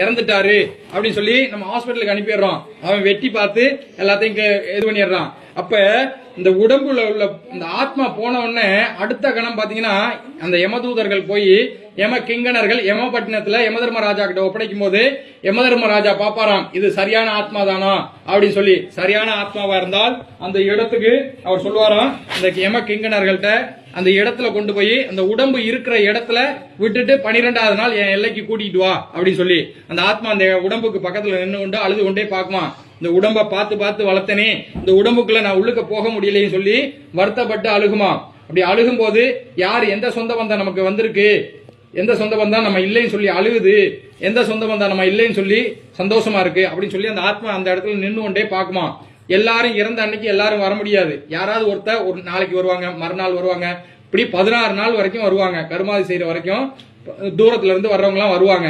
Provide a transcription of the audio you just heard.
இறந்துட்டாரு அப்படின்னு சொல்லி நம்ம ஹாஸ்பிட்டலுக்கு அனுப்பிடுறோம். அவன் வெட்டி பார்த்து எல்லாத்தையும் இது பண்ணிடுறான். அப்ப இந்த உடம்புல உள்ள இந்த ஆத்மா போன உடனே அடுத்த கணம் பாத்தீங்கன்னா அந்த யமதூதர்கள் போய் யம கிங்கணர்கள் யமபட்டினத்துல யமதர்மராஜா கிட்ட ஒப்படைக்கும் போது யமதர்மராஜா பாப்பாராம், இது சரியான ஆத்மா தானா அப்படின்னு சொல்லி. சரியான ஆத்மாவா இருந்தால் அந்த இடத்துக்கு அவர் சொல்லுவாராம், இந்த யம கிங்கணர்கள்ட்ட அந்த இடத்துல கொண்டு போய் அந்த உடம்பு இருக்கிற இடத்துல விட்டுட்டு 12வது நாள் என் எல்லைக்கு கூட்டிட்டு வா அப்படின்னு சொல்லி அந்த ஆத்மா அந்த உடம்புக்கு பக்கத்துல நின்று கொண்டு அழுது கொண்டே பாக்குமா. இந்த உடம்ப பார்த்து பார்த்து வளர்த்தனே, இந்த உடம்புக்குள்ள நான் உள்ளுக்க போக முடியலைன்னு சொல்லி வருத்தப்பட்டு அழுகுமா. அப்படி அழுகும் போது யார் எந்த சொந்த பந்தம் நமக்கு வந்திருக்கு, எந்த சொந்த பந்தம் நம்ம இல்லைன்னு சொல்லி அழுகுது, எந்த சொந்த பந்தம் நம்ம இல்லைன்னு சொல்லி சந்தோஷமா இருக்கு அப்படின்னு சொல்லி அந்த ஆத்மா அந்த இடத்துல நின்று கொண்டே பாக்குமா. எல்லாரும் இறந்த அன்னைக்கு எல்லாரும் வர முடியாது. யாராவது ஒருத்தர் ஒரு நாளைக்கு வருவாங்க, மறுநாள் வருவாங்க, இப்படி 16 நாள் வரைக்கும் வருவாங்க. கருமாதி செய்யற வரைக்கும் தூரத்துல இருந்து வர்றவங்க எல்லாம் வருவாங்க.